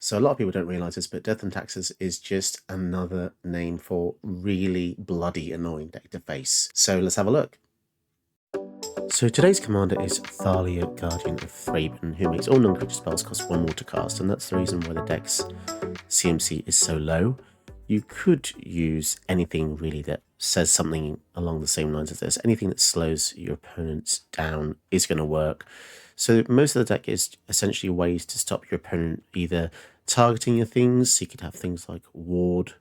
So a lot of people don't realise this, but Death and Taxes is just another name for really bloody annoying deck to face. So let's have a look. So today's commander is Thalia, Guardian of Thraben, who makes all non-creature spells cost 1 more to cast, and that's the reason why the deck's CMC is so low. You could use anything really that says something along the same lines as this. Anything that slows your opponents down is going to work. So most of the deck is essentially ways to stop your opponent either targeting your things. So you could have things like Ward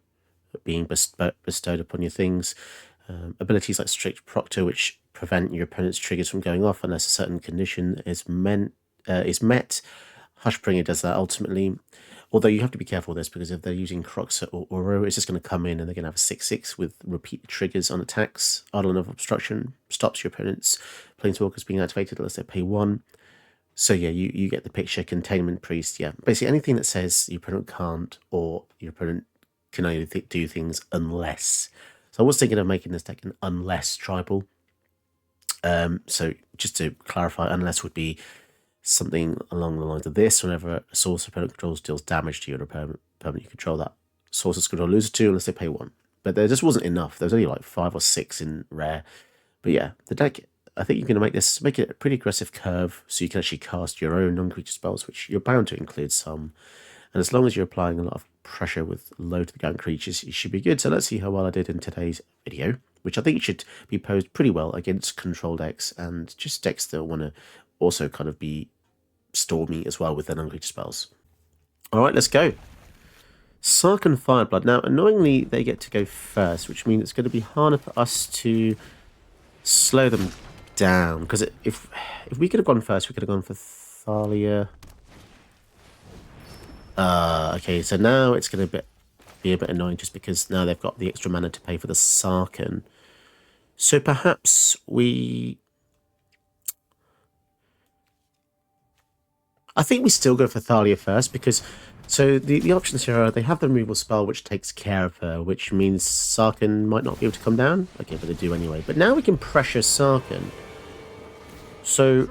being bestowed upon your things. Abilities like Strict Proctor, which prevent your opponent's triggers from going off unless a certain condition is met. Hushbringer does that ultimately. Although you have to be careful with this, because if they're using Croxer or Oro, it's just going to come in and they're going to have a 6/6 with repeat triggers on attacks. Island of Obstruction stops your opponent's Planeswalkers being activated unless they pay 1. So yeah, you get the picture. Containment Priest, yeah. Basically anything that says your opponent can't, or your opponent can only do things unless. So I was thinking of making this deck an unless tribal. So just to clarify, unless would be something along the lines of this: whenever a source opponent controls deals damage to your opponent you control, that source's control loses 2 unless they pay 1. But there just wasn't enough. There was only like 5 or 6 in rare. But yeah, the deck, I think you're going to make it a pretty aggressive curve, so you can actually cast your own non-creature spells, which you're bound to include some. And as long as you're applying a lot of pressure with low to the ground creatures, you should be good. So let's see how well I did in today's video, which I think should be posed pretty well against control decks and just decks that want to also kind of be stormy as well with their non-creature spells. All right, let's go. Sark and Fireblood. Now, annoyingly, they get to go first, which means it's going to be harder for us to slow them down. Because if we could have gone first, we could have gone for Thalia. Okay, so now it's going to be a bit annoying just because now they've got the extra mana to pay for the Sarkhan. So perhaps I think we still go for Thalia first, because so the options here are they have the removal spell which takes care of her, which means Sarkhan might not be able to come down. Okay, but they do anyway. But now we can pressure Sarkhan. So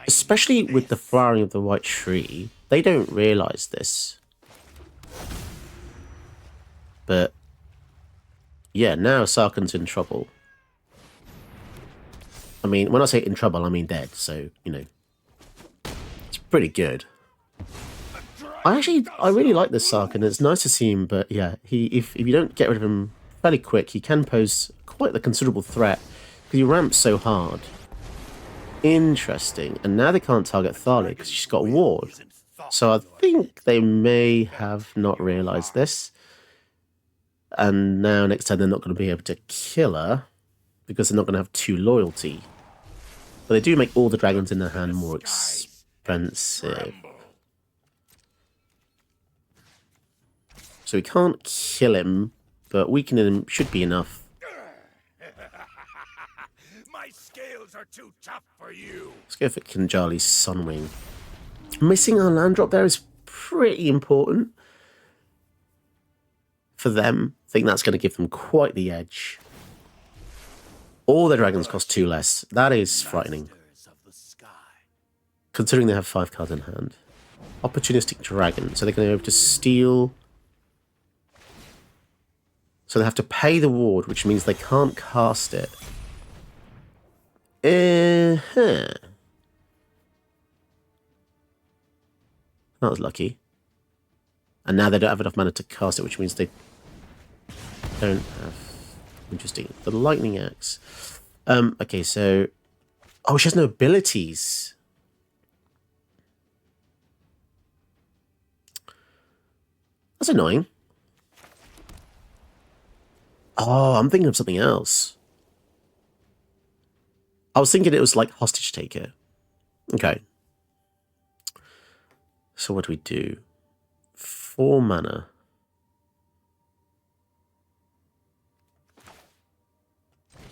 especially with the flowering of the white tree, they don't realise this. But yeah, now Sarkhan's in trouble. I mean, when I say in trouble, I mean dead. So, you know, it's pretty good. I really like this Sarkhan. It's nice to see him, but yeah, if you don't get rid of him fairly quick, he can pose quite a considerable threat because he ramps so hard. Interesting. And now they can't target Thalia because she's got Ward. So I think they may have not realised this. And now next time they're not going to be able to kill her because they're not going to have 2 loyalty. But they do make all the dragons in their hand more expensive. So we can't kill him, but weakening him should be enough. My scales are too tough for you. Let's go for Kinjali's Sunwing. Missing our land drop there is pretty important for them. I think that's going to give them quite the edge. All their dragons cost 2 less. That is frightening, considering they have 5 cards in hand. Opportunistic Dragon. So they're going to be able to steal. So they have to pay the ward, which means they can't cast it. That was lucky. And now they don't have enough mana to cast it, which means they don't have... Interesting. The Lightning Axe. Okay, so... Oh, she has no abilities. That's annoying. Oh, I'm thinking of something else. I was thinking it was like Hostage Taker. Okay. So what do we do? 4 mana.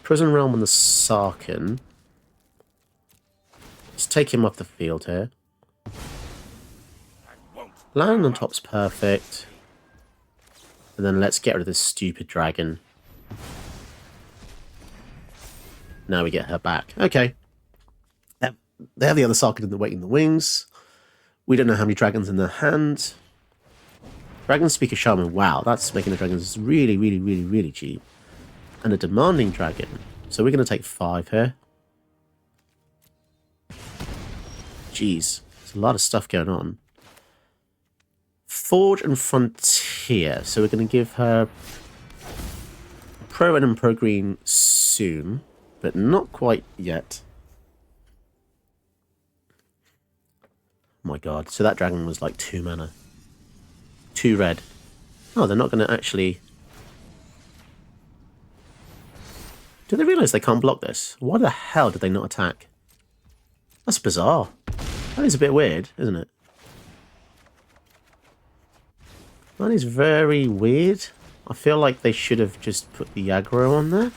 Prison Realm on the Sarkhan. Let's take him off the field here. Land on top's perfect. And then let's get rid of this stupid dragon. Now we get her back. Okay. They have the other Sarkhan in the waiting in the wings. We don't know how many dragons in their hand. Dragon Speaker Shaman. Wow, that's making the dragons really, really, really, really cheap. And a demanding dragon. So we're going to take 5 here. Jeez, there's a lot of stuff going on. Forge and Frontier. So we're going to give her Pro Red and Pro Green soon, but not quite yet. Oh my god, so that dragon was like 2 mana. 2 red. Oh, they're not going to actually... Do they realise they can't block this? Why the hell did they not attack? That's bizarre. That is a bit weird, isn't it? That is very weird. I feel like they should have just put the aggro on there.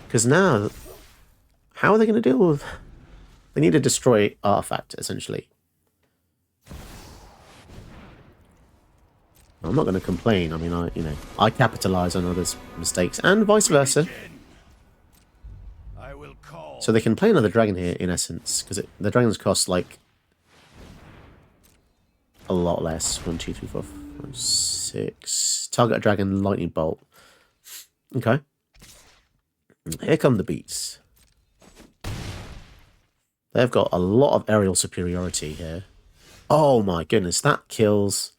Because now, how are they going to deal with... They need to destroy Artifact, essentially. I'm not going to complain. I mean, I capitalize on others' mistakes and vice versa. So they can play another dragon here, in essence, because the dragons cost like a lot less. 1, 2, 3, 4, 5, 6. Target a dragon, lightning bolt. Okay. Here come the beats. They've got a lot of aerial superiority here. Oh my goodness, that kills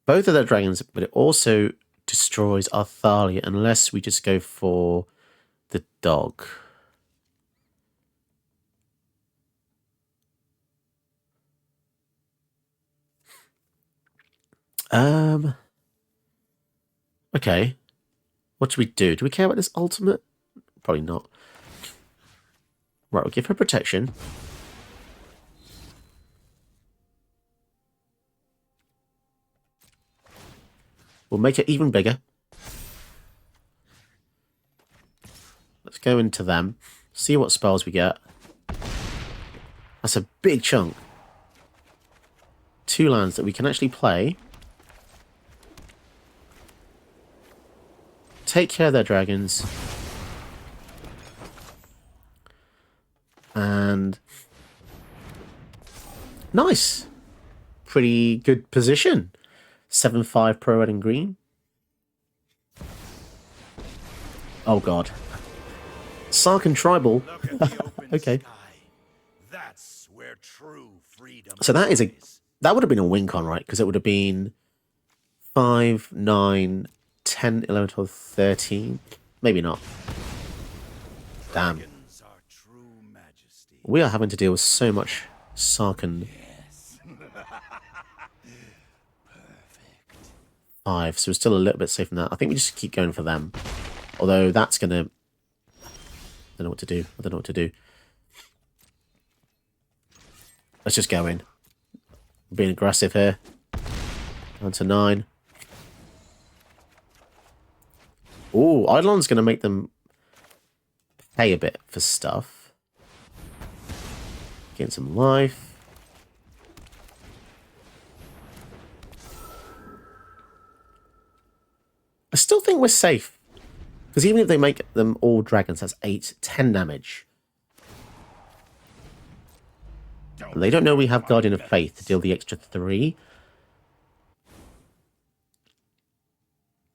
both of their dragons, but it also destroys our Thalia unless we just go for the dog. Okay. What do we do? Do we care about this ultimate? Probably not. Right, we'll give her protection. We'll make it even bigger. Let's go into them. See what spells we get. That's a big chunk. 2 lands that we can actually play. Take care of their dragons. And... Nice! Pretty good position. 7/5 Pro Red and Green. Oh god. Sarkin Tribal. Okay. That's where true freedom So that is that would have been a win con, right? Because it would have been 5, 9, 10, 11, 12, 13. Maybe not. Damn. We are having to deal with so much Sarkin. 5, so we're still a little bit safe from that. I think we just keep going for them. Although that's going to... I don't know what to do. I don't know what to do. Let's just go in. Being aggressive here. Down to 9. Ooh, Eidolon's going to make them pay a bit for stuff. Getting some life. I still think we're safe. Because even if they make them all dragons, that's 8, 10 damage. And they don't know we have Guardian of Faith to deal the extra 3.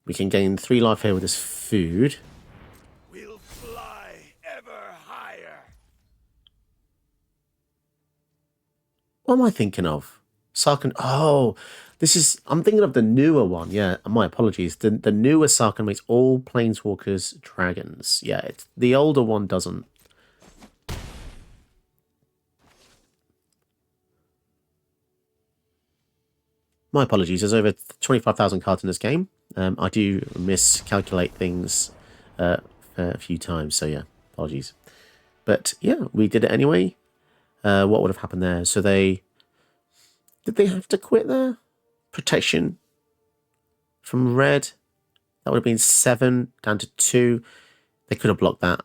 We can gain 3 life here with this food. We'll fly ever higher. What am I thinking of? Sarkin. Oh, this is... I'm thinking of the newer one. Yeah, my apologies. The newer Sarkin makes all Planeswalkers dragons. Yeah, the older one doesn't. My apologies. There's over 25,000 cards in this game. I do miscalculate things a few times. So yeah, apologies. But yeah, we did it anyway. What would have happened there? So they... Did they have to quit there? Protection from red. That would have been 7 down to 2. They could have blocked that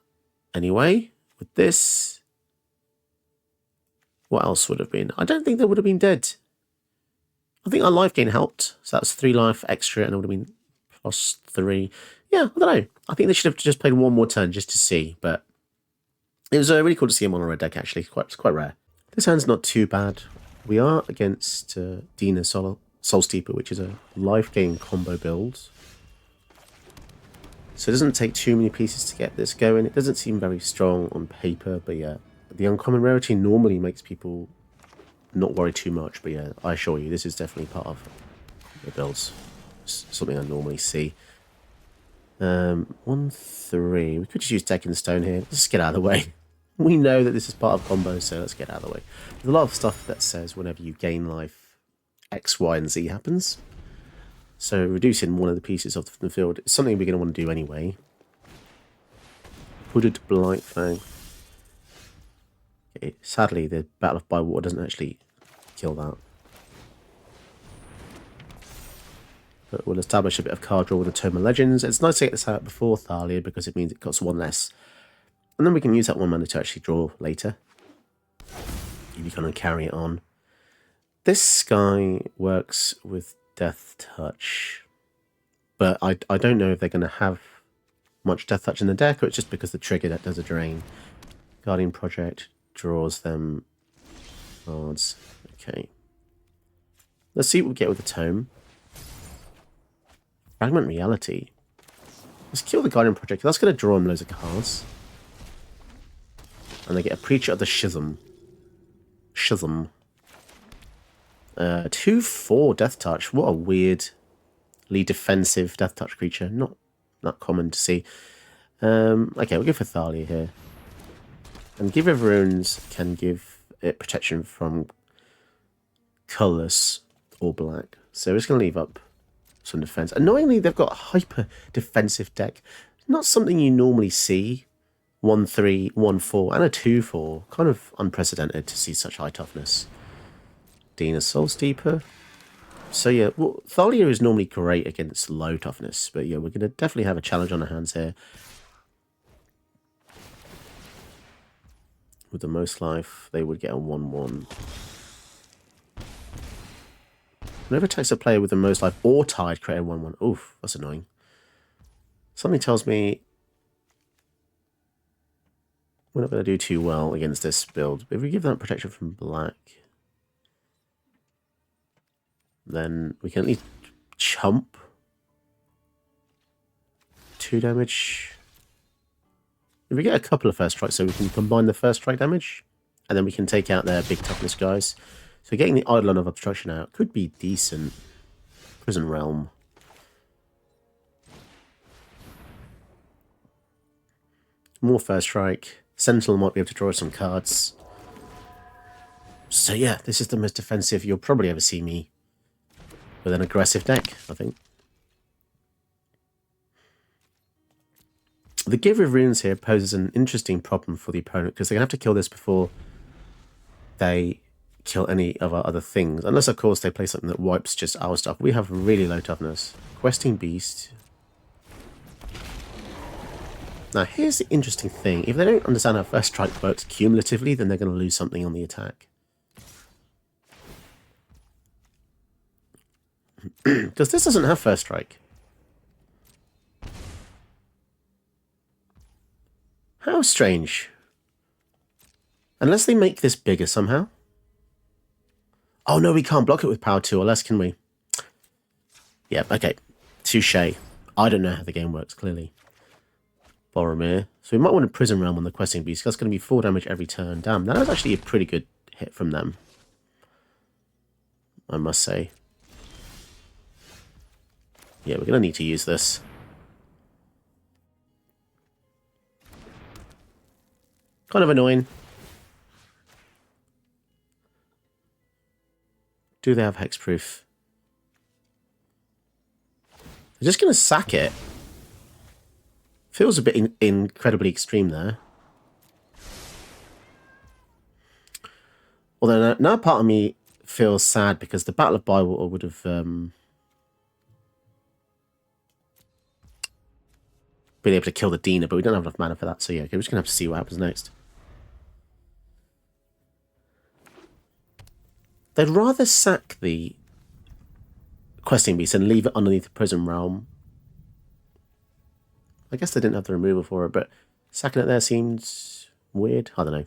anyway. With this. What else would have been? I don't think they would have been dead. I think our life gain helped. So that's 3 life extra and it would have been +3. Yeah, I don't know. I think they should have just played one more turn just to see. But it was really cool to see him on a red deck actually. It's quite rare. This hand's not too bad. We are against Dina soulsteeper, which is a life gain combo build. So it doesn't take too many pieces to get this going. It doesn't seem very strong on paper, but yeah. The uncommon rarity normally makes people not worry too much, but yeah, I assure you, this is definitely part of the builds. It's something I normally see. 1-3. We could just use Deck and Stone here. Let's just get out of the way. We know that this is part of combos, so let's get out of the way. There's a lot of stuff that says whenever you gain life, X, Y, and Z happens. So reducing one of the pieces of the field is something we're going to want to do anyway. Hooded Blight Fang. Okay, sadly, the Battle of Bywater doesn't actually kill that. But we'll establish a bit of card draw with the Tome of Legends. It's nice to get this out before Thalia because it means it costs one less. And then we can use that 1 mana to actually draw later. If you kind of carry it on. This guy works with Death Touch. But I don't know if they're going to have much Death Touch in the deck, or it's just because the trigger that does a drain. Guardian Project draws them cards. Okay. Let's see what we get with the Tome. Fragment Reality. Let's kill the Guardian Project. That's going to draw them loads of cards. And they get a Preacher of the Schism. 2/4 Death Touch. What a weirdly defensive Death Touch creature. Not common to see. Okay, we'll go for Thalia here. And Give of Runes can give it protection from colourless or black. So we're just going to leave up some defense. Annoyingly, they've got a hyper defensive deck. Not something you normally see. 1-3, 1-4, and a 2-4. Kind of unprecedented to see such high toughness. Dina soulsteeper. So yeah, well, Thalia is normally great against low toughness, but yeah, we're going to definitely have a challenge on our hands here. With the most life, they would get a 1-1. Whenever attacks a player with the most life or tied, create a 1-1. Oof, that's annoying. Something tells me we're not going to do too well against this build. If we give that protection from black, then we can at least chump 2 damage. If we get a couple of first strikes, so we can combine the first strike damage, and then we can take out their big toughness guys. So getting the Eidolon of Obstruction out could be decent. Prison Realm. More first strike. Sentinel might be able to draw some cards. So yeah, this is the most defensive you'll probably ever see me with an aggressive deck, I think. The Giver of Runes here poses an interesting problem for the opponent because they're going to have to kill this before they kill any of our other things. Unless, of course, they play something that wipes just our stuff. We have really low toughness. Questing Beast. Now, here's the interesting thing. If they don't understand how First Strike works cumulatively, then they're going to lose something on the attack. Because this doesn't have First Strike. How strange. Unless they make this bigger somehow. Oh, no, we can't block it with power 2 or less, can we? Yeah, okay. Touche. I don't know how the game works, clearly. Boromir. So we might want a Prison Realm on the Questing Beast. That's going to be 4 damage every turn. Damn, that was actually a pretty good hit from them, I must say. Yeah, we're going to need to use this. Kind of annoying. Do they have hexproof? They're just going to sack it. Feels a bit incredibly extreme there. Although now part of me feels sad because the Battle of Bywater would have been able to kill the Dina, but we don't have enough mana for that. So yeah, okay, we're just going to have to see what happens next. They'd rather sack the Questing Beast and leave it underneath the Prison Realm. I guess they didn't have the removal for it, but sacking it there seems weird. I don't know.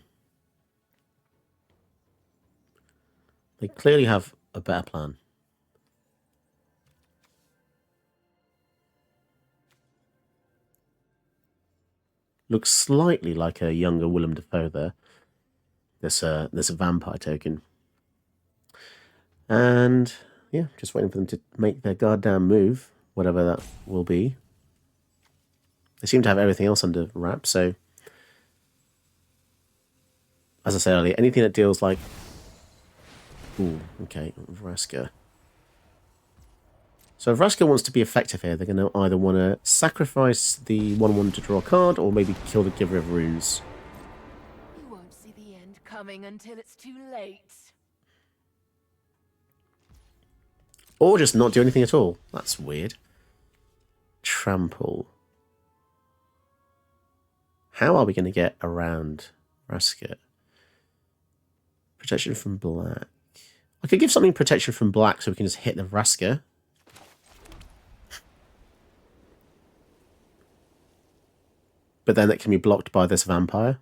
They clearly have a better plan. Looks slightly like a younger Willem Dafoe there. There's a vampire token. And yeah, just waiting for them to make their goddamn move, whatever that will be. They seem to have everything else under wraps, so as I said earlier, anything that deals like... Ooh, okay, Vraska. So if Vraska wants to be effective here, they're going to either want to sacrifice the 1/1 to draw a card, or maybe kill the Giver of Runes. You won't see the end coming until it's too late. Or just not do anything at all. That's weird. Trample. How are we going to get around Vraska? Protection from black. I could give something protection from black so we can just hit the Vraska. But then it can be blocked by this vampire.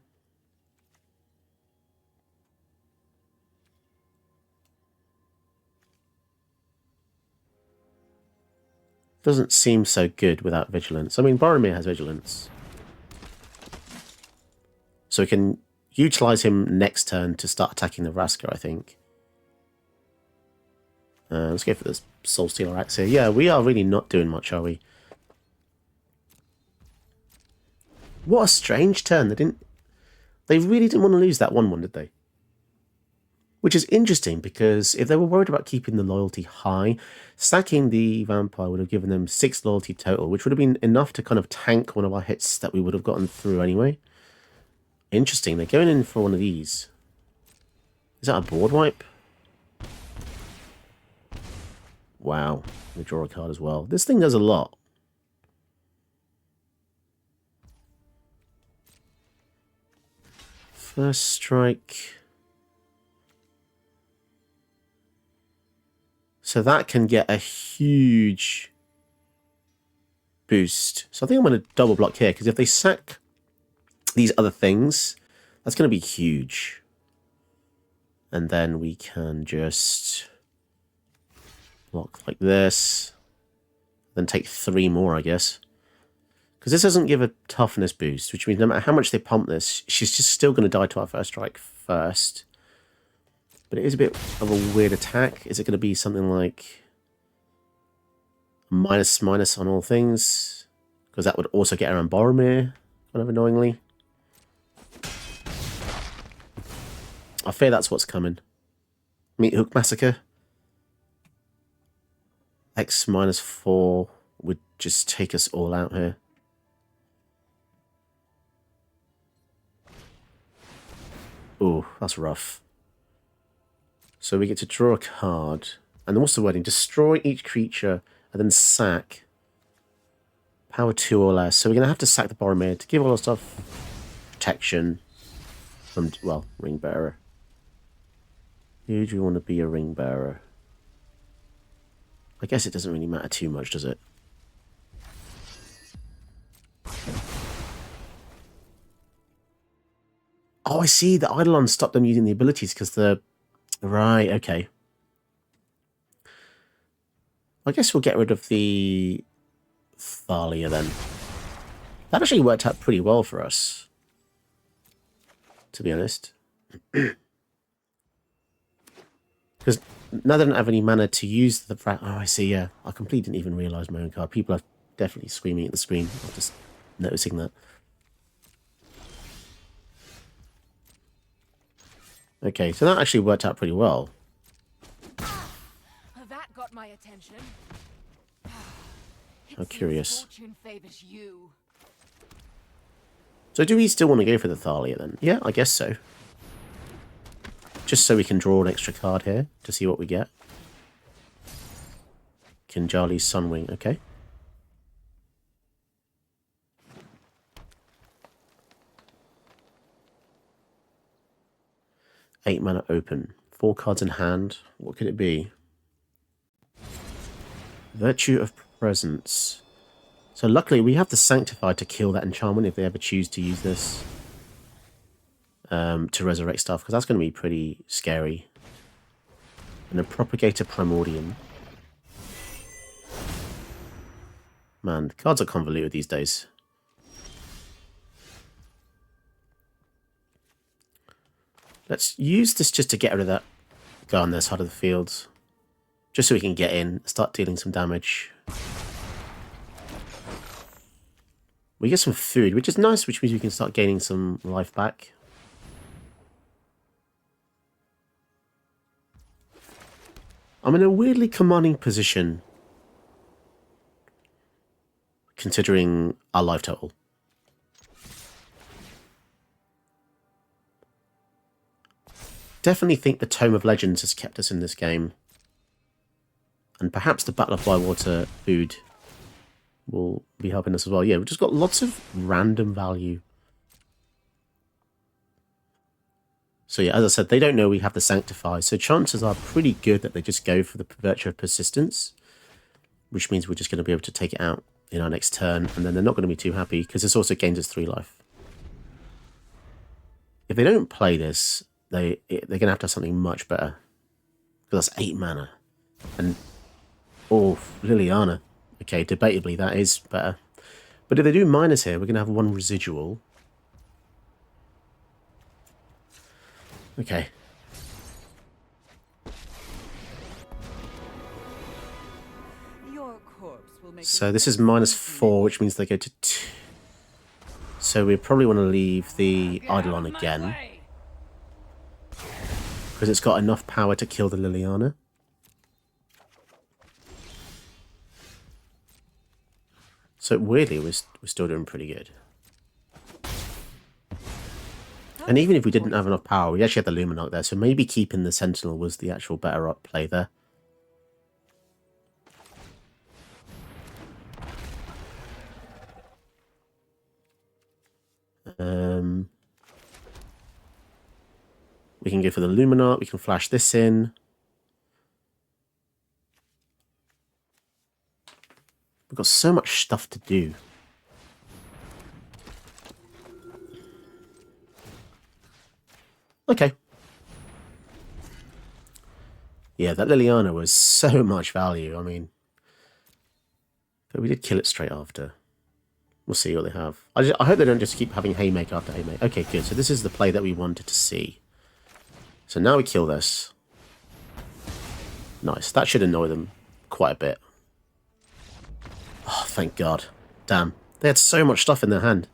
Doesn't seem so good without vigilance. I mean, Boromir has vigilance. So we can utilize him next turn to start attacking the Vraska, I think. Let's go for this Soul Stealer Axe here. Yeah, we are really not doing much, are we? What a strange turn. They really didn't want to lose that 1/1, did they? Which is interesting, because if they were worried about keeping the loyalty high, sacking the vampire would have given them 6 loyalty total, which would have been enough to kind of tank one of our hits that we would have gotten through anyway. Interesting. They're going in for one of these. Is that a board wipe? Wow. They draw a card as well. This thing does a lot. First strike. So that can get a huge boost. So I think I'm going to double block here, because if they sack these other things, that's going to be huge. And then we can just block like this. Then take 3 more, I guess. Because this doesn't give a toughness boost, which means no matter how much they pump this, she's just still going to die to our first strike first. But it is a bit of a weird attack. Is it going to be something like -/- on all things? Because that would also get around Boromir, kind of annoyingly. I fear that's what's coming. Meat Hook Massacre. X -4 would just take us all out here. Ooh, that's rough. So we get to draw a card. And then what's the wording? Destroy each creature and then sack. Power 2 or less. So we're going to have to sack the Boromir to give all our stuff protection from, well, Ring Bearer. Who do you want to be a Ring Bearer? I guess it doesn't really matter too much, does it? Oh, I see. The Eidolon stopped them using the abilities because the... Right, okay. I guess we'll get rid of the Thalia then. That actually worked out pretty well for us, to be honest. Because now they don't have any mana to use the... Oh, I see, yeah. I completely didn't even realise my own card. People are definitely screaming at the screen. I'm just noticing that. Okay, so that actually worked out pretty well. That got my attention. How curious. Fortune favors you. So do we still want to go for the Thalia then? Yeah, I guess so. Just so we can draw an extra card here to see what we get. Kinjali's Sunwing, okay. Eight mana open. 4 cards in hand. What could it be? Virtue of Presence. So luckily we have the Sanctify to kill that enchantment if they ever choose to use this. To resurrect stuff, because that's going to be pretty scary. And a Propagator Primordium. Man, the cards are convoluted these days. Let's use this just to get rid of that guy on this side of the field. Just so we can get in, start dealing some damage. We get some food, which is nice, which means we can start gaining some life back. I'm in a weirdly commanding position, considering our life total. Definitely think the Tome of Legends has kept us in this game. And perhaps the Battle of Bywater food will be helping us as well. Yeah, we've just got lots of random value. So yeah, as I said, they don't know we have the Sanctify, so chances are pretty good that they just go for the Virtue of Persistence, which means we're just going to be able to take it out in our next turn, and then they're not going to be too happy, because this also gains us 3 life. If they don't play this, they're going to have something much better. Because that's 8 mana. And, oh, Liliana. Okay, debatably that is better. But if they do minus here, we're going to have 1 residual. Okay. So this is -4, which means they go to 2. So we probably want to leave the Eidolon again. Because it's got enough power to kill the Liliana. So weirdly, we're still doing pretty good. And even if we didn't have enough power, we actually had the Luminarch there, so maybe keeping the Sentinel was the actual better up play there. We can go for the Luminarch, we can flash this in. We've got so much stuff to do. Okay. Yeah, that Liliana was so much value, I mean. But we did kill it straight after. We'll see what they have. I hope they don't just keep having Haymaker after Haymaker. Okay, good. So this is the play that we wanted to see. So now we kill this. Nice. That should annoy them quite a bit. Oh, thank God. Damn. They had so much stuff in their hand.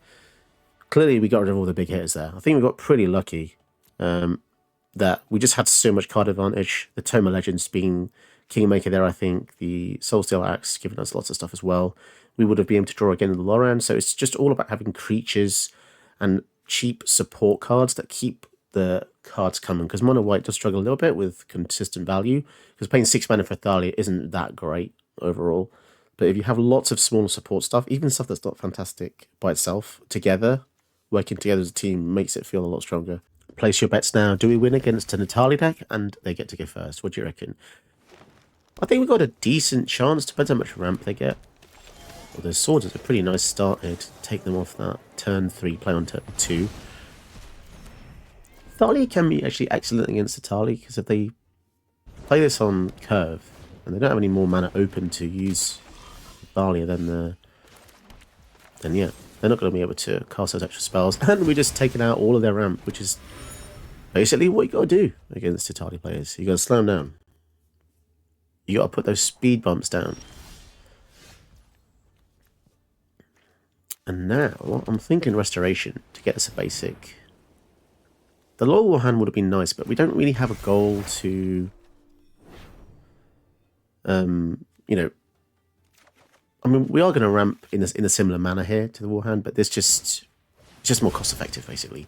Clearly, we got rid of all the big hitters there. I think we got pretty lucky that we just had so much card advantage. The Tome of Legends being Kingmaker there, I think. The Soulsteeper Axe giving us lots of stuff as well. We would have been able to draw again in the Loran. So it's just all about having creatures and cheap support cards that keep the cards coming, because mono white does struggle a little bit with consistent value, because paying 6 mana for Thalia isn't that great overall. But if you have lots of smaller support stuff, even stuff that's not fantastic by itself, together, working together as a team makes it feel a lot stronger. Place your bets now. Do we win against a Natalia deck? And they get to go first. What do you reckon? I think we've got a decent chance. Depends how much ramp they get. Well, those swords is a pretty nice start here to take them off that turn 3, play on turn 2. Thalia can be actually excellent against Natalia, because if they play this on curve and they don't have any more mana open to use Thalia, then yeah, they're not going to be able to cast those extra spells. And we're just taking out all of their ramp, which is basically what you got to do against Tatalia players. You got to slow them down. You got to put those speed bumps down. And now I'm thinking Restoration to get us a basic. The Loyal War Hand would have been nice, but we don't really have a goal to, you know. I mean, we are going to ramp in a similar manner here to the War Hand, but it's just more cost effective, basically.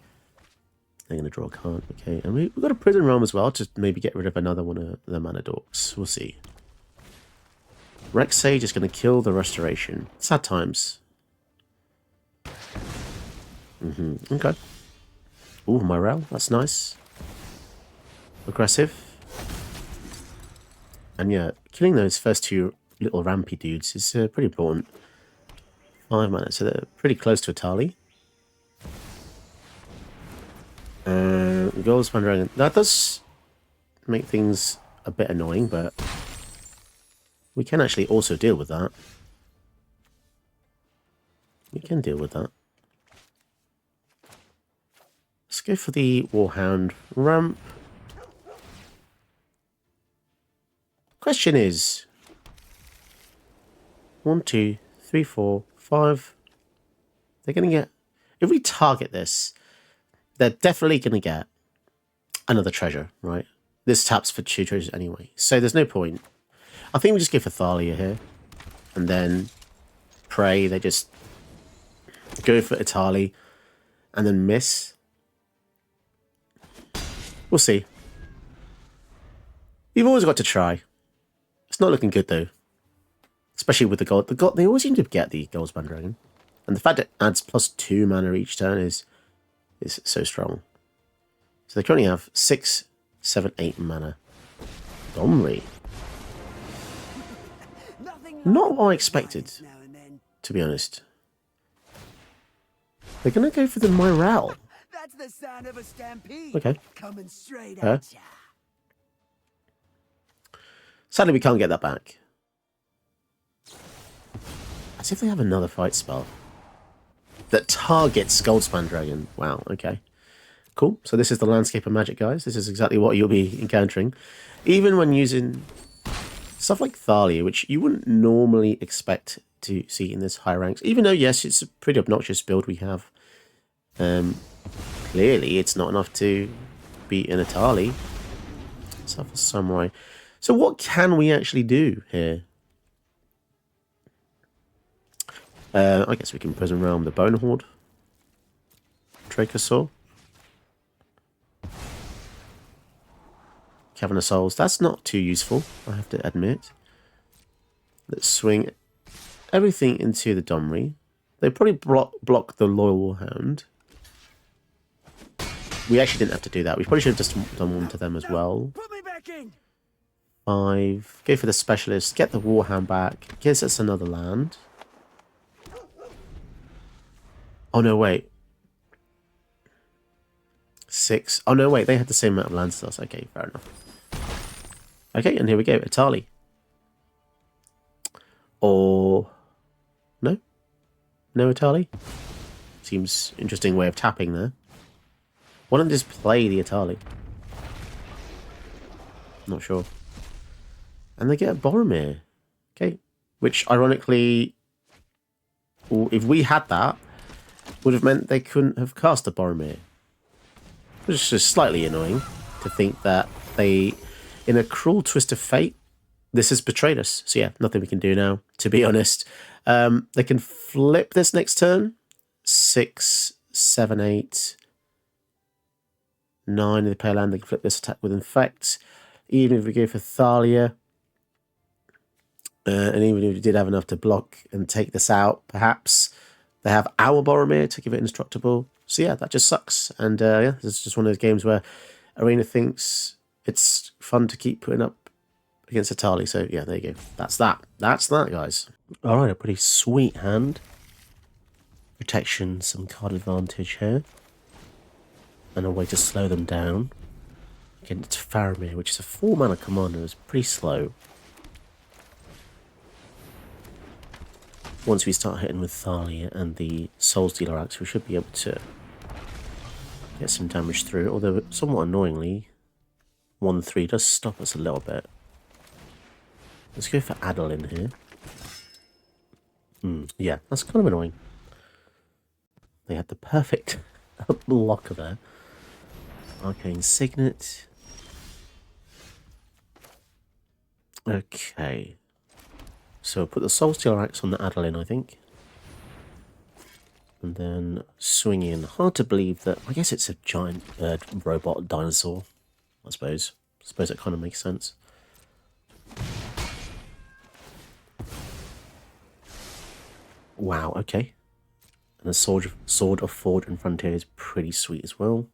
They're going to draw a card, okay. And we've got a Prison Realm as well, to maybe get rid of another one of the mana dorks. We'll see. Rex Sage is going to kill the Restoration. Sad times. Okay. Ooh, Morale, that's nice. Aggressive. And yeah, killing those first 2 little rampy dudes is pretty important. 5 mana, so they're pretty close to a Tali. Gold Span Dragon. That does make things a bit annoying, but we can actually also deal with that. We can deal with that. Let's go for the Warhound ramp. Question is 1, 2, 3, 4, 5. They're going to get... If we target this, they're definitely going to get another treasure, right? This taps for 2 treasures anyway, so there's no point. I think we just go for Thalia here, and then pray they just go for Itali, and then miss. We'll see. You've always got to try. It's not looking good though, especially with the gold. They always seem to get the Goldspan Dragon, and the fact it adds +2 mana each turn is so strong. So they currently have 6, 7, 8 mana. Domri. Not what I expected, to be honest. They're gonna go for the Myrel. That's the sound of a stampede. Okay. Coming straight at ya. Sadly, we can't get that back. As if they have another fight spell that targets Goldspan Dragon. Wow, okay. Cool. So this is the landscape of Magic, guys. This is exactly what you'll be encountering. Even when using stuff like Thalia, which you wouldn't normally expect to see in this high ranks. Even though, yes, it's a pretty obnoxious build we have. Clearly, it's not enough to beat an Itali. Stuff for Samurai. So what can we actually do here? I guess we can Prison Realm the Bone Horde. Trachosaur. Cavern of Souls. That's not too useful, I have to admit. Let's swing everything into the Domri. They probably block the Loyal Hound. We actually didn't have to do that. We probably should have just done one to them as well. Put me back in. 5. Go for the Specialist. Get the Warhound back. Gives us another land. Oh, no, wait. 6. Oh, no, wait. They had the same amount of lands as us. Okay, fair enough. Okay, and here we go. Itali. Or... No? No Itali? Seems interesting way of tapping there. Why don't they just play the Itali? Not sure. And they get a Boromir. Okay. Which, ironically, if we had that, would have meant they couldn't have cast a Boromir. Which is just slightly annoying to think that they, in a cruel twist of fate, this has betrayed us. So yeah, nothing we can do now, to be honest. They can flip this next turn. 6, 7, 8, 9 in the pale land. They can flip this attack with Infect. Even if we go for Thalia, and even if we did have enough to block and take this out, perhaps they have our Boromir to give it indestructible. So yeah, that just sucks. And yeah, this is just one of those games where Arena thinks it's fun to keep putting up against Itali. So yeah, there you go. That's that. That's that, guys. All right, a pretty sweet hand. Protection, some card advantage here. And a way to slow them down. Against Faramir, which is a 4 mana commander, is pretty slow. Once we start hitting with Thalia and the Soulsteeper axe, we should be able to get some damage through, although somewhat annoyingly, 1-3 does stop us a little bit. Let's go for Adeline here. Yeah, that's kind of annoying. They had the perfect blocker there. Arcane Signet. Okay. So put the Soulsteeper axe on the Adeline, I think. And then swing in. Hard to believe that... I guess it's a giant bird robot dinosaur, I suppose. I suppose that kind of makes sense. Wow, okay. And the Sword of Forge and Frontier is pretty sweet as well.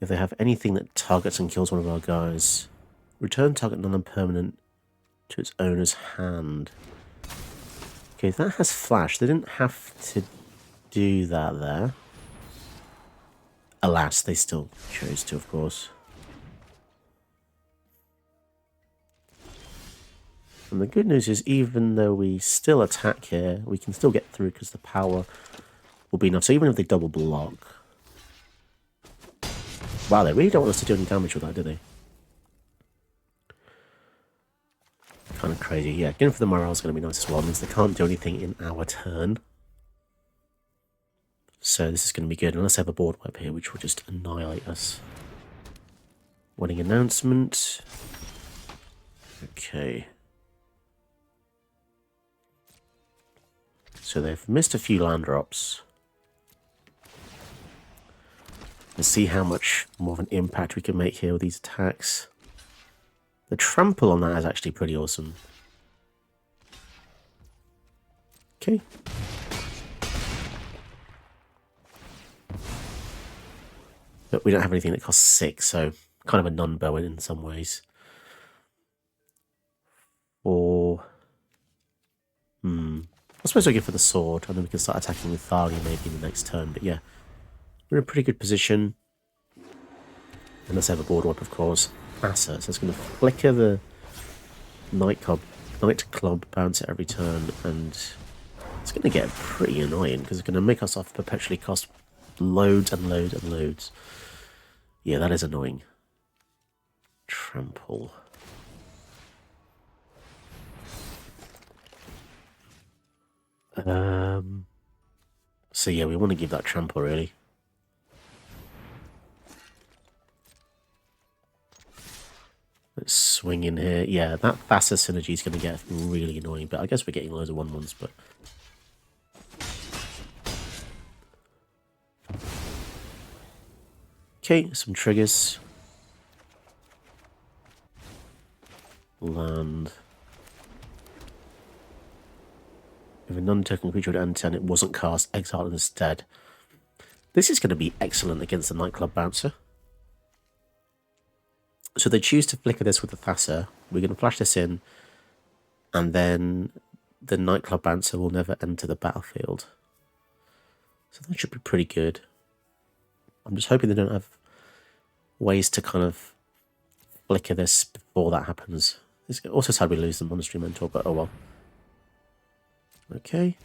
If they have anything that targets and kills one of our guys, return target non-permanent to its owner's hand. Okay, that has flash. They didn't have to do that there. Alas, they still chose to, of course. And the good news is, even though we still attack here, we can still get through because the power will be enough. So even if they double block... Wow, they really don't want us to do any damage with that, do they? Kind of crazy. Yeah, getting for the morale is going to be nice as well. It means they can't do anything in our turn. So this is going to be good. Unless they have a board wipe here, which will just annihilate us. Winning announcement. Okay. So they've missed a few land drops. Let's see how much more of an impact we can make here with these attacks. The trample on that is actually pretty awesome. Okay. But we don't have anything that costs 6, so kind of a non-bow in some ways. Or... I suppose I'll go for the sword, and then we can start attacking with Thalia maybe in the next turn. But yeah, we're in a pretty good position. And let's have a board wipe, of course. Massa, so it's going to flicker the nightclub bounce at every turn, and it's going to get pretty annoying because it's going to make us off perpetually cost loads and loads and loads. Yeah, that is annoying. Trample. So yeah, we want to give that trample really. Let's swing in here. Yeah, that Thassa synergy is going to get really annoying, but I guess we're getting loads of 1/1s, but... Okay, some triggers. Land. If a non-token creature would enter and it wasn't cast, exile instead. This is going to be excellent against the nightclub bouncer. So they choose to flicker this with the Thassa. We're going to flash this in, and then the nightclub bouncer will never enter the battlefield. So that should be pretty good. I'm just hoping they don't have ways to kind of flicker this before that happens. It's also sad we lose the Monastery Mentor, but oh well. Okay.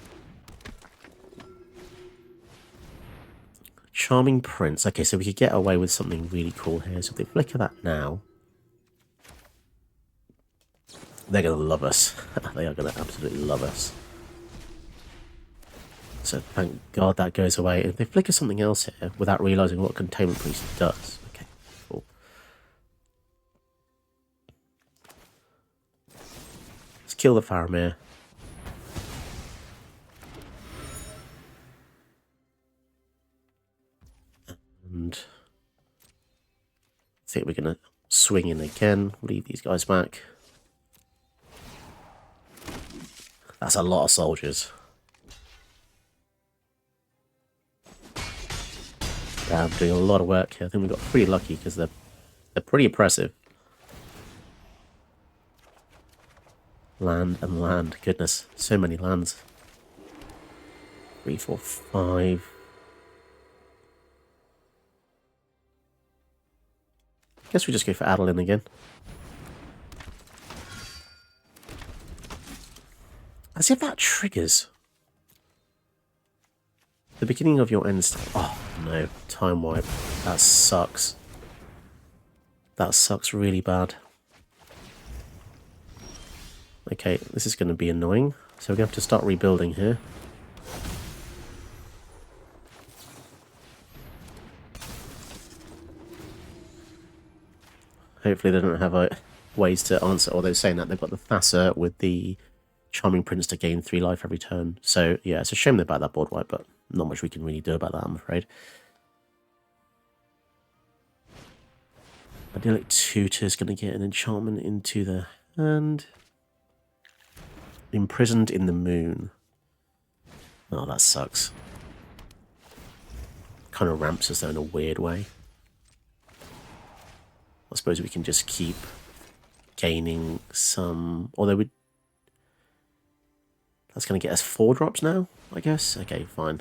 Charming Prince. Okay, so we could get away with something really cool here. So if they flicker that now, they're going to love us. They are going to absolutely love us. So thank God that goes away. If they flicker something else here without realising what Containment Priest does. Okay, cool. Let's kill the Faramir. And I think we're going to swing in again, leave these guys back. That's a lot of soldiers. Yeah, I'm doing a lot of work here. I think we got pretty lucky because they're pretty oppressive. Land and land. Goodness, so many lands. 3, 4, 5. Guess we just go for Adeline again. As if that triggers the beginning of your end step. Oh no, time wipe. That sucks. That sucks really bad. Okay, this is going to be annoying. So we're going to have to start rebuilding here. Hopefully they don't have ways to answer, although saying that they've got the Thassa with the Charming Prince to gain 3 life every turn. So yeah, it's a shame about that board wipe, but not much we can really do about that, I'm afraid. Idyllic Tutor is going to get an enchantment into the hand. Imprisoned in the Moon. Oh, that sucks. Kind of ramps us though in a weird way. I suppose we can just keep gaining some... Although we... That's going to get us 4 drops now, I guess. Okay, fine.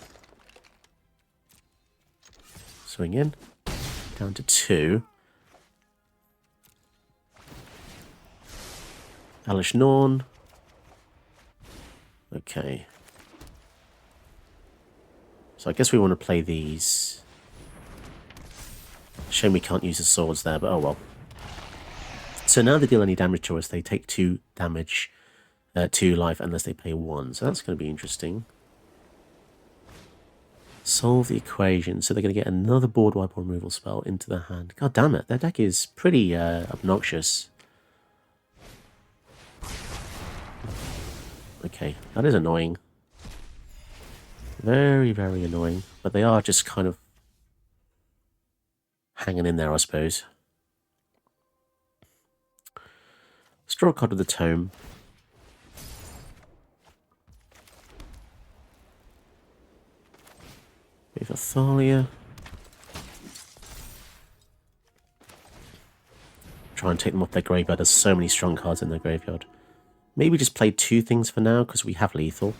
Swing in. Down to 2. Alish Norn. Okay. So I guess we want to play these. Shame we can't use the swords there, but oh well. So now they deal any damage to us, they take 2 damage, 2 life, unless they pay 1. So that's going to be interesting. Solve the equation. So they're going to get another board wipe or removal spell into their hand. God damn it, their deck is pretty obnoxious. Okay, that is annoying. Very, very annoying. But they are just kind of hanging in there, I suppose. Let's draw a card with the tome. We have Thalia. Try and take them off their graveyard. There's so many strong cards in their graveyard. Maybe just play 2 things for now, because we have lethal.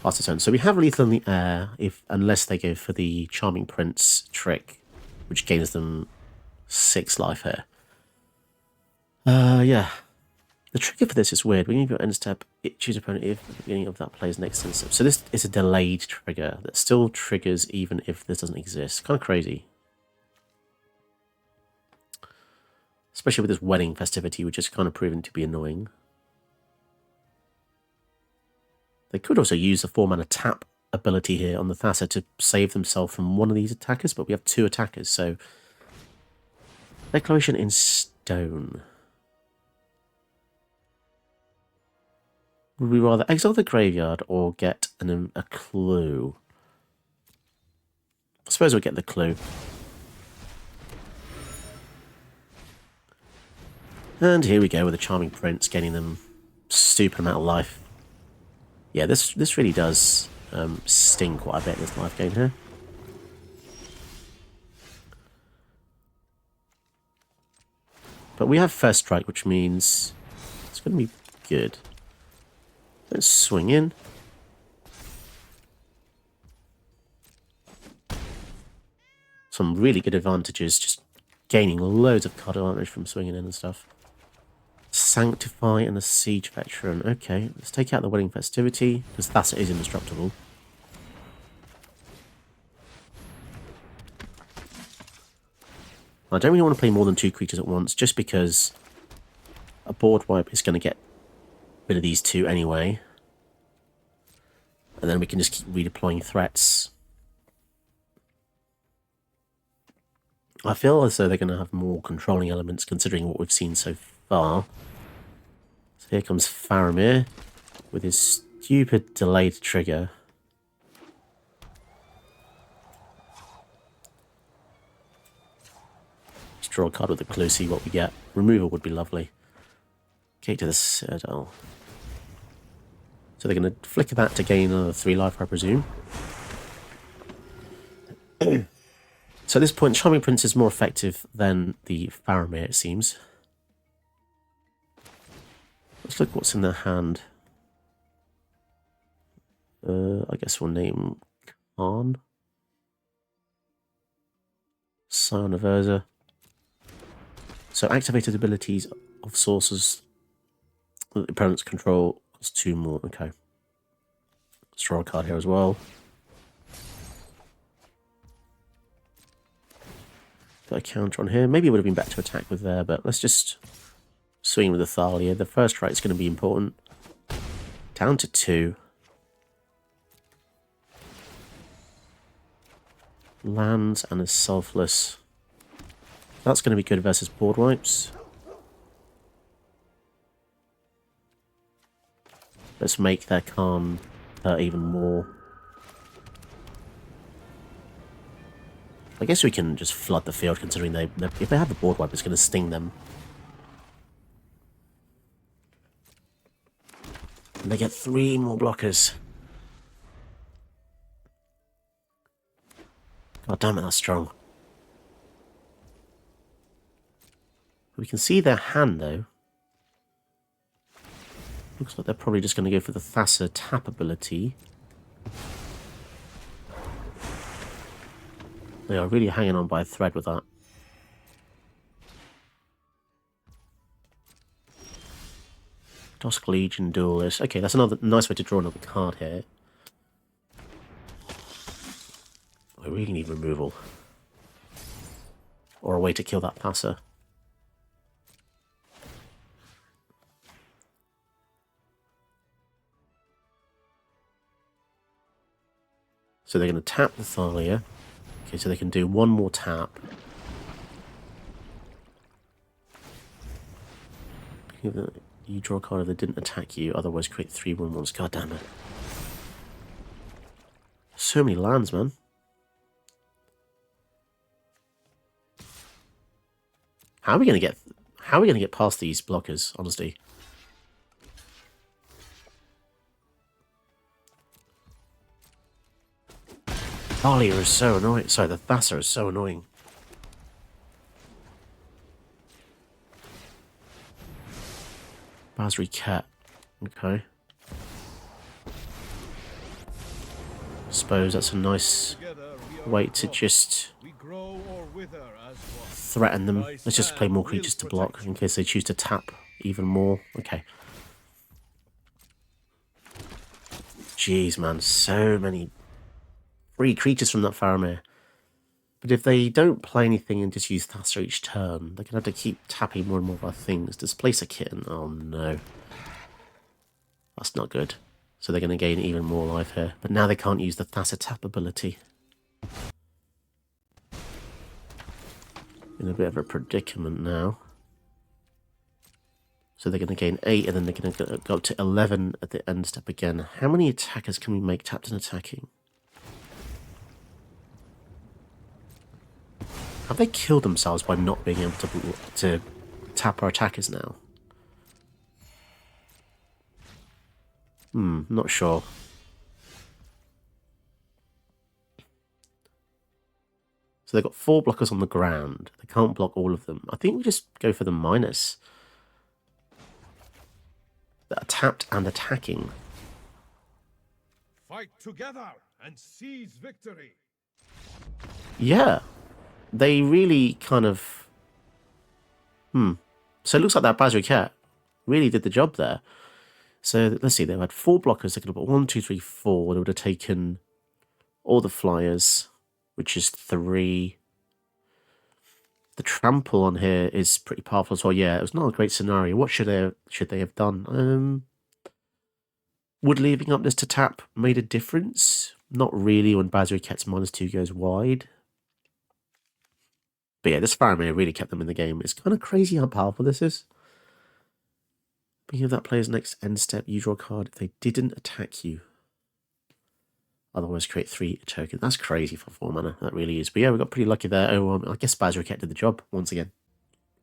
Pass the turn. So we have lethal in the air, unless they go for the Charming Prince trick, which gains them 6 life here. Yeah. The trigger for this is weird. When you go end step, choose opponent if at the beginning of that play's next end step. So this is a delayed trigger that still triggers even if this doesn't exist. Kind of crazy. Especially with this wedding festivity, which is kind of proven to be annoying. They could also use the 4-mana tap ability here on the Thassa to save themselves from one of these attackers, but we have 2 attackers, so... Declaration in stone. Would we rather exile the graveyard or get a clue? I suppose we'll get the clue. And here we go with the Charming Prince, getting them stupid amount of life. Yeah, this really does sting quite a bit, this life gain here. But we have first strike, which means it's going to be good. Let's swing in. Some really good advantages, just gaining loads of card advantage from swinging in and stuff. Sanctify and a Siege Veteran. Okay, let's take out the Wedding Festivity, because Thassa is indestructible. I don't really want to play more than 2 creatures at once, just because a board wipe is going to get rid of these 2 anyway. And then we can just keep redeploying threats. I feel as though they're going to have more controlling elements considering what we've seen so far. So here comes Faramir with his stupid delayed trigger. Let's draw a card with a clue, see what we get. Removal would be lovely. Gate to the Citadel. So they're going to flicker that to gain another 3 life, I presume. So at this point, Charming Prince is more effective than the Faramir, it seems. Let's look what's in their hand. I guess we'll name Khan. Scion of Urza. So activated abilities of sources that the opponents control cost 2 more. Okay. Let's draw a card here as well. Got a counter on here. Maybe it would have been better to attack with there, but let's just swing with the Thalia. The first strike is going to be important. Down to 2. Lands and is selfless. That's going to be good versus board wipes. Let's make their Khan even more. I guess we can just flood the field, considering if they have the board wipe, it's going to sting them. And they get 3 more blockers. God damn it, that's strong. We can see their hand, though. Looks like they're probably just going to go for the Thassa tap ability. They are really hanging on by a thread with that. Dusk Legion Duelist. Okay, that's another nice way to draw another card here. I really need removal. Or a way to kill that passer. So they're going to tap the Thalia. Okay, so they can do one more tap. You draw a card if they didn't attack you, otherwise create 3/1/1s. God damn it. So many lands, man. How are we gonna get past these blockers, honestly? Thalia is so annoying. Sorry, the Thassa is so annoying. Basri Cat. Okay. Suppose that's a nice way to just threaten them. Let's just play more creatures to block in case they choose to tap even more. Okay. Jeez, man. So many free creatures from that Faramir. But if they don't play anything and just use Thassa each turn, they're going to have to keep tapping more and more of our things. Displace a kitten. Oh no. That's not good. So they're going to gain even more life here. But now they can't use the Thassa tap ability. In a bit of a predicament now. So they're going to gain 8 and then they're going to go up to 11 at the end step again. How many attackers can we make tapped and attacking? Have they killed themselves by not being able to tap our attackers now? Not sure. So they've got 4 blockers on the ground. They can't block all of them. I think we just go for the minus. That are tapped and attacking. Fight together and seize victory. Yeah. They really kind of... So it looks like that Basri Cat really did the job there. So let's see, they had 4 blockers. They could have put 1, 2, 3, 4. They would have taken all the flyers, which is 3. The trample on here is pretty powerful as well. Yeah, it was not a great scenario. What should they have done? Would leaving up this to tap made a difference? Not really when Basri Cat's -2 goes wide. But yeah, this Faramir really kept them in the game. It's kind of crazy how powerful this is. Beginning of that player's next end step, you draw a card if they didn't attack you. Otherwise, create 3 tokens. That's crazy for 4 mana. That really is. But yeah, we got pretty lucky there. Oh, I guess Basri Cat did the job once again.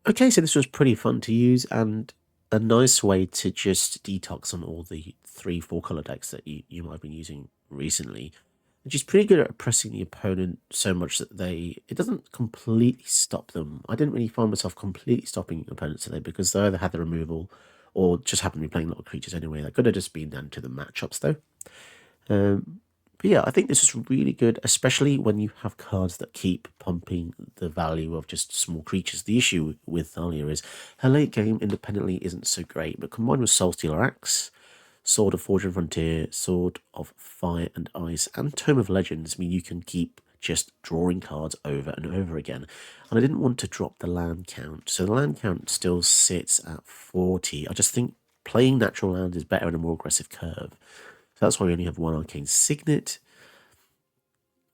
Okay, so this was pretty fun to use and a nice way to just detox on all the 3-4 color decks that you might have been using recently. Which is pretty good at oppressing the opponent so much that it doesn't completely stop them. I didn't really find myself completely stopping opponents today because they either had the removal or just happened to be playing a lot of creatures anyway. That could have just been down to the matchups though. But yeah, I think this is really good, especially when you have cards that keep pumping the value of just small creatures. The issue with Thalia is her late game independently isn't so great, but combined with Soulsteeper Axe, Sword of Forge and Frontier, Sword of Fire and Ice, and Tome of Legends mean you can keep just drawing cards over and over again. And I didn't want to drop the land count, so the land count still sits at 40. I just think playing natural land is better in a more aggressive curve. So that's why we only have 1 Arcane Signet.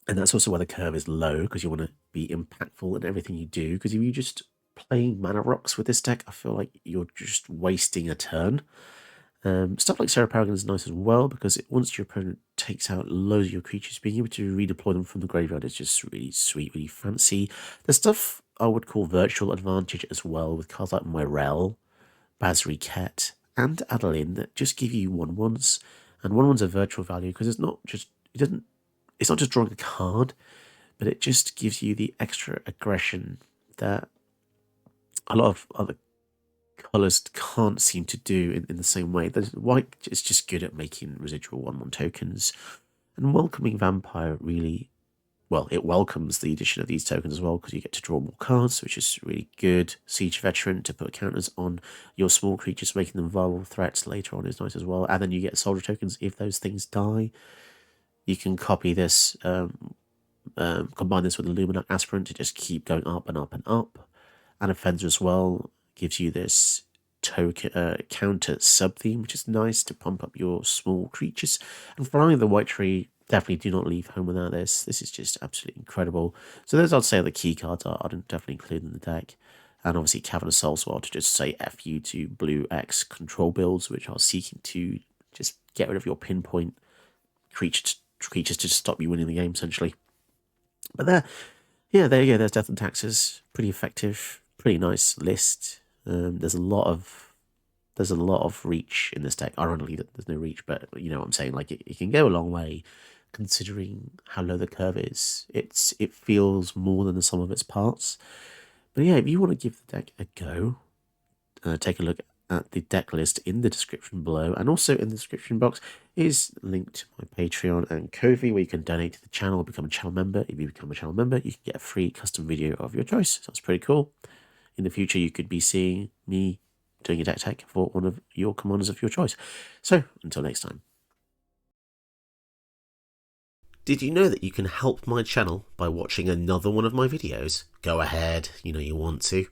And that's also why the curve is low, because you want to be impactful in everything you do. Because if you just play mana rocks with this deck, I feel like you're just wasting a turn. Stuff like Sarah Paragon is nice as well, because once your opponent takes out loads of your creatures, being able to redeploy them from the graveyard is just really sweet, really fancy. There's stuff I would call virtual advantage as well, with cards like Myrel, Basri Cat, and Adeline that just give you 1/1s. And 1/1's a virtual value because it's not just drawing a card, but it just gives you the extra aggression that a lot of other colours can't seem to do in the same way. White is just good at making residual 1/1 tokens, and Welcoming Vampire really well, it welcomes the addition of these tokens as well, because you get to draw more cards, which is really good. Siege Veteran to put counters on your small creatures, making them vulnerable threats later on is nice as well. And then you get soldier tokens if those things die. You can copy this, combine this with Illuminat Aspirant to just keep going up and up and up. And Offender as well gives you this token counter sub-theme, which is nice to pump up your small creatures. And finally, the White Tree. Definitely do not leave home without this. This is just absolutely incredible. So those I'd say are the key cards I'd definitely include in the deck. And obviously Cavernous Soulswell to just say F you to blue X control builds, which are seeking to just get rid of your pinpoint creatures to stop you winning the game, essentially. But there you go. There's Death and Taxes. Pretty effective. Pretty nice list. There's a lot of reach in this deck. Ironically, there's no reach, but you know what I'm saying. Like it can go a long way, considering how low the curve is. It feels more than the sum of its parts. But yeah, if you want to give the deck a go, take a look at the deck list in the description below, and also in the description box is linked to my Patreon and Ko-fi, where you can donate to the channel, become a channel member. If you become a channel member, you can get a free custom video of your choice. So that's pretty cool. In the future, you could be seeing me doing a deck tech for one of your commanders of your choice. So, until next time. Did you know that you can help my channel by watching another one of my videos? Go ahead, you know you want to.